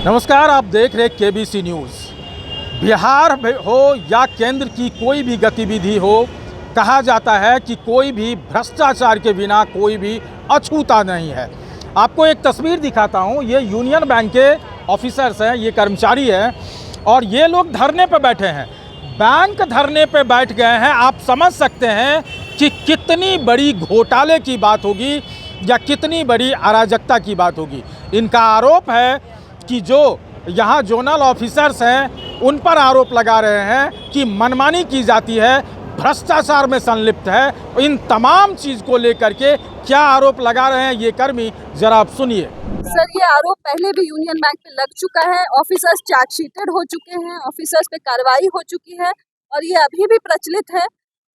नमस्कार, आप देख रहे केबीसी न्यूज़। बिहार हो या केंद्र की कोई भी गतिविधि हो, कहा जाता है कि कोई भी भ्रष्टाचार के बिना कोई भी अछूता नहीं है। आपको एक तस्वीर दिखाता हूँ। ये यूनियन बैंक के ऑफिसर्स हैं, ये कर्मचारी हैं और ये लोग धरने पर बैठे हैं। बैंक धरने पर बैठ गए हैं। आप समझ सकते हैं कि कितनी बड़ी घोटाले की बात होगी या कितनी बड़ी अराजकता की बात होगी। इनका आरोप है कि जो यहाँ जोनल ऑफिसर्स हैं उन पर आरोप लगा रहे हैं कि मनमानी की जाती है, भ्रष्टाचार में संलिप्त है। इन तमाम चीज़ को लेकर के क्या आरोप लगा रहे हैं ये कर्मी, जरा आप सुनिए। सर, ये आरोप पहले भी यूनियन बैंक पे लग चुका है। ऑफिसर्स चार्जशीटेड हो चुके हैं, ऑफिसर्स पे कार्रवाई हो चुकी है और ये अभी भी प्रचलित है।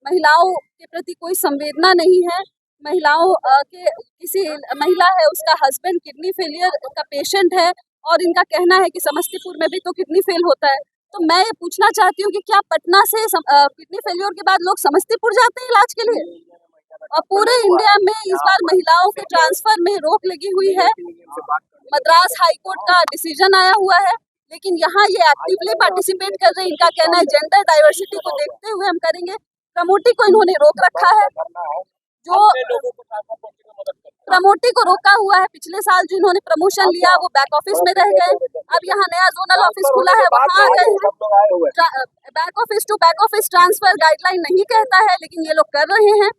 महिलाओं के प्रति कोई संवेदना नहीं है। महिलाओं के किसी महिला है, उसका हस्बैंड किडनी फेलियर का पेशेंट है और इनका कहना है कि समस्तीपुर में भी तो किडनी फेल होता है। तो मैं ये पूछना चाहती हूँ कि क्या पटना से किडनी फेलियर के बाद लोग समस्तीपुर जाते हैं इलाज के लिए? और पूरे इंडिया में इस बार महिलाओं के ट्रांसफर में रोक लगी हुई है। मद्रास हाई कोर्ट का डिसीजन आया हुआ है, लेकिन यहाँ ये एक्टिवली पार्टिसिपेट कर रहे हैं। इनका कहना है जेंडर डाइवर्सिटी को देखते हुए हम करेंगे। प्रमोटी को इन्होंने रोक रखा है, जो प्रमोटी को रोका हुआ है। पिछले साल जो इन्होंने प्रमोशन लिया वो बैक ऑफिस में रह गए। अब यहाँ नया जोनल ऑफिस खुला है, वहाँ आ गए हैं। Back office to back office transfer guideline नहीं कहता है, लेकिन ये लोग कर रहे हैं।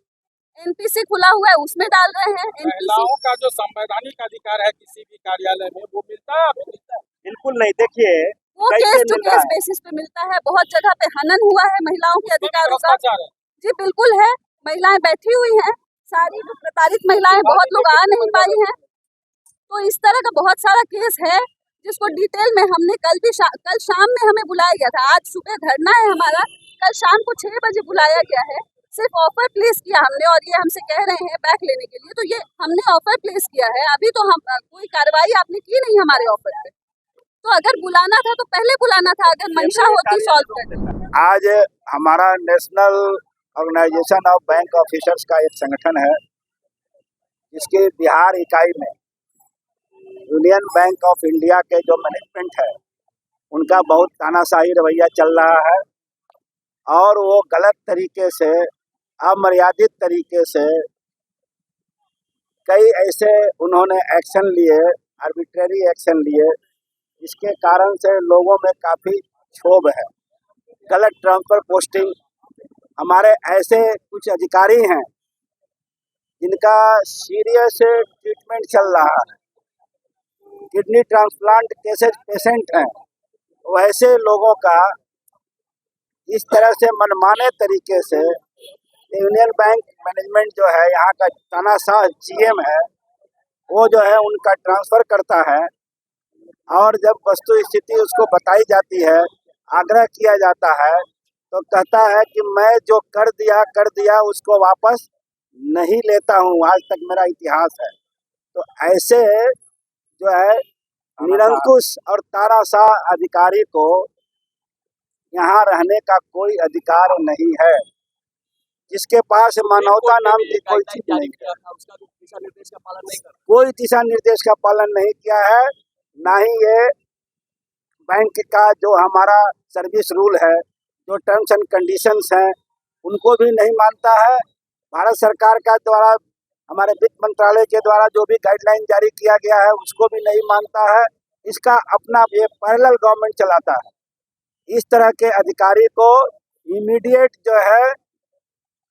एनपीसी खुला हुआ है, उसमें डाल रहे हैं। महिलाओं का जो संवैधानिक अधिकार है किसी भी कार्यालय में, वो मिलता है? बिल्कुल नहीं। देखिए, वो केस टू केस बेसिस पे मिलता है। बहुत जगह पे हनन हुआ है महिलाओं के अधिकारों का। जी बिल्कुल है। महिलाएं बैठी हुई हैं, सारी जो प्रताड़ित महिलाएं, बहुत लोग आ नहीं पाई हैं। तो इस तरह का बहुत सारा केस है जिसको डिटेल में हमने कल शाम में हमें बुलाया गया था। आज सुबह धरना है हमारा, कल शाम को 6 बजे बुलाया गया है। सिर्फ ऑफर प्लेस किया हमने और ये हमसे कह रहे हैं बैक लेने के लिए। तो ये हमने ऑफर प्लेस किया है, अभी तो हम कोई कार्रवाई आपने की नहीं हमारे ऑफर पे। तो अगर बुलाना था तो पहले बुलाना था, अगर मंशा होती सॉल्व करने। आज हमारा National Organisation of Bank Officers का एक संगठन है, जिसकी बिहार इकाई में यूनियन बैंक ऑफ इंडिया के जो मैनेजमेंट है उनका बहुत तानाशाही रवैया चल रहा है और वो गलत तरीके से, अमर्यादित तरीके से कई ऐसे उन्होंने एक्शन लिए, आर्बिट्रेरी एक्शन लिए, इसके कारण से लोगों में काफ़ी क्षोभ है। गलत ट्रांसफर पोस्टिंग, हमारे ऐसे कुछ अधिकारी हैं जिनका सीरियस ट्रीटमेंट चल रहा है, किडनी ट्रांसप्लांट केसेस पेशेंट हैं, वैसे लोगों का इस तरह से मनमाने तरीके से यूनियन बैंक मैनेजमेंट जो है, यहाँ का तानाशाह जीएम है, वो जो है उनका ट्रांसफ़र करता है और जब वस्तु स्थिति उसको बताई जाती है, आग्रह किया जाता है, तो कहता है कि मैं जो कर दिया उसको वापस नहीं लेता हूँ, आज तक मेरा इतिहास है। तो ऐसे जो है निरंकुश और तानाशाह अधिकारी को यहाँ रहने का कोई अधिकार नहीं है, जिसके पास मानवता नाम की कोई चीज नहीं है। कोई दिशा निर्देश का पालन नहीं किया है, ना ही ये बैंक का जो हमारा सर्विस रूल है, जो टर्म्स एंड कंडीशंस हैं, उनको भी नहीं मानता है। भारत सरकार का द्वारा, हमारे वित्त मंत्रालय के द्वारा जो भी गाइडलाइन जारी किया गया है उसको भी नहीं मानता है। इसका अपना ये पैरेलल गवर्नमेंट चलाता है। इस तरह के अधिकारी को इमीडिएट जो है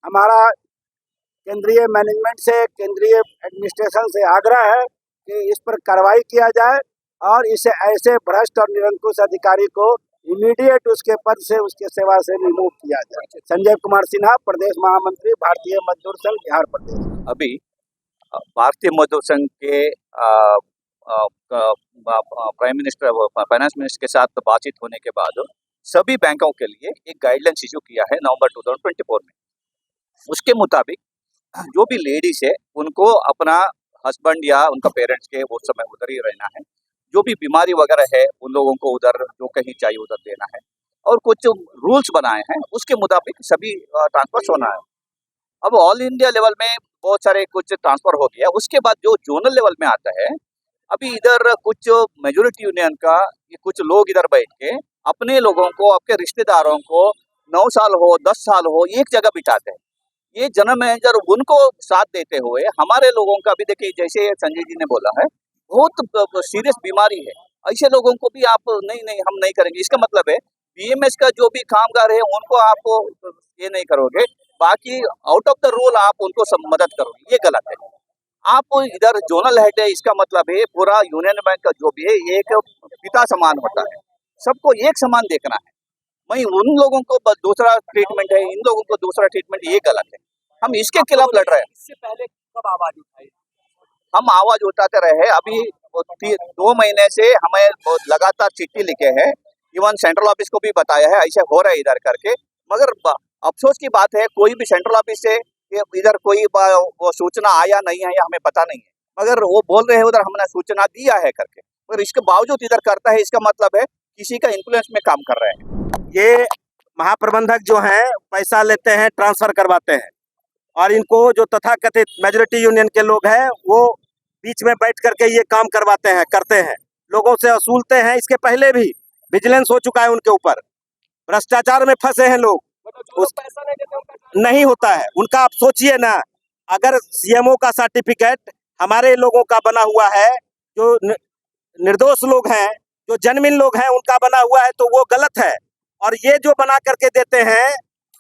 हमारा केंद्रीय मैनेजमेंट से, केंद्रीय एडमिनिस्ट्रेशन से आग्रह है कि इस पर कार्रवाई किया जाए और इसे ऐसे भ्रष्ट और निरंकुश अधिकारी को इमीडिएट उसके पद से, उसके सेवा से रिमूव किया जाए। संजय कुमार सिन्हा, प्रदेश महामंत्री, भारतीय मजदूर संघ, बिहार प्रदेश। अभी भारतीय मजदूर संघ के प्राइम मिनिस्टर, फाइनेंस मिनिस्टर के साथ बातचीत होने के बाद सभी बैंकों के लिए एक गाइडलाइंस इशू किया है नवंबर 2024 में। उसके मुताबिक जो भी लेडीज है उनको अपना हस्बैंड या उनका पेरेंट्स के वो समय उधर ही रहना है। जो भी बीमारी वगैरह है उन लोगों को उधर जो कहीं चाहिए उधर देना है और कुछ रूल्स बनाए हैं, उसके मुताबिक सभी ट्रांसफर होना है। अब ऑल इंडिया लेवल में बहुत सारे कुछ ट्रांसफर हो गया, उसके बाद जो जोनल लेवल में आता है अभी इधर कुछ मेजोरिटी यूनियन का ये कुछ लोग इधर बैठ के अपने लोगों को, आपके रिश्तेदारों को 9 साल हो 10 साल हो एक जगह बिठाते हैं। ये जनरल मैनेजर उनको साथ देते हुए हमारे लोगों का भी देखिए, जैसे संजय जी ने बोला है, बहुत सीरियस बीमारी है। ऐसे लोगों को भी आप नहीं हम नहीं करेंगे, इसका मतलब है बीएमएस का जो भी कामगार है उनको आप ये नहीं करोगे, बाकी आउट ऑफ द रूल आप उनको सब मदद करोगे, ये गलत है। आप इधर जोनल हेड है, इसका मतलब है पूरा यूनियन बैंक का जो भी है एक पिता समान होता है, सबको एक समान देखना है। वहीं उन लोगों को दूसरा ट्रीटमेंट है, इन लोगों को दूसरा ट्रीटमेंट, ये गलत है। हम इसके खिलाफ लड़ रहे हैं। इससे पहले कब आवाज उठाई? हम आवाज उठाते रहे, अभी 2 महीने से हमें लगातार चिट्ठी लिखे हैं, इवन सेंट्रल ऑफिस को भी बताया है ऐसे हो रहा है इधर करके, मगर अफसोस की बात है कोई भी सेंट्रल ऑफिस से इधर कोई वो सूचना आया नहीं है या हमें पता नहीं है, मगर वो बोल रहे हैं उधर हमने सूचना दिया है करके, मगर इसके बावजूद इधर करता है, इसका मतलब है किसी का इन्फ्लुएंस में काम कर रहे हैं। ये महाप्रबंधक जो हैं पैसा लेते हैं, ट्रांसफर करवाते हैं, और इनको जो तथाकथित मेजोरिटी यूनियन के लोग हैं वो बीच में बैठ करके ये काम करवाते हैं, करते हैं, लोगों से वसूलते हैं। इसके पहले भी विजिलेंस हो चुका है उनके ऊपर, भ्रष्टाचार में फंसे हैं लोग। पैसा नहीं देते उनका नहीं होता है उनका। आप सोचिए ना, अगर सीएमओ का सर्टिफिकेट हमारे लोगों का बना हुआ है, जो निर्दोष लोग हैं, जो जन्मिन लोग हैं, उनका बना हुआ है, तो वो गलत है। और ये जो बना करके देते हैं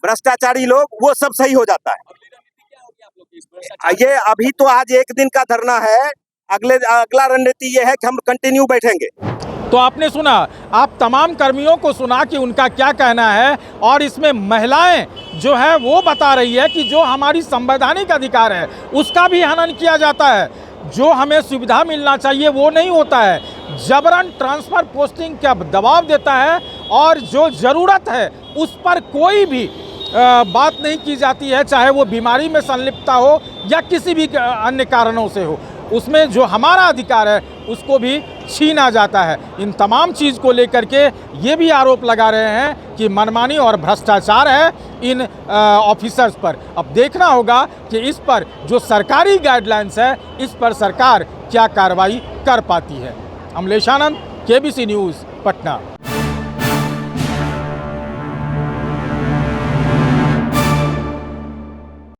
भ्रष्टाचारी लोग, वो सब सही हो जाता है। ये अभी तो आज एक दिन का धरना है, अगला रणनीति ये है कि हम कंटिन्यू बैठेंगे। तो आपने सुना, आप तमाम कर्मियों को सुना कि उनका क्या कहना है, और इसमें महिलाएं जो है वो बता रही है कि जो हमारी संवैधानिक अधिकार है उसका भी हनन किया जाता है, जो हमें सुविधा मिलना चाहिए वो नहीं होता है, जबरन ट्रांसफ़र पोस्टिंग का दबाव देता है, और जो ज़रूरत है उस पर कोई भी बात नहीं की जाती है, चाहे वो बीमारी में संलिप्तता हो या किसी भी अन्य कारणों से हो, उसमें जो हमारा अधिकार है उसको भी छीना जाता है। इन तमाम चीज़ को लेकर के ये भी आरोप लगा रहे हैं कि मनमानी और भ्रष्टाचार है इन ऑफिसर्स पर। अब देखना होगा कि इस पर जो सरकारी गाइडलाइंस है इस पर सरकार क्या कार्रवाई कर पाती है। अमलेश आनंद, केबीसी न्यूज़, पटना।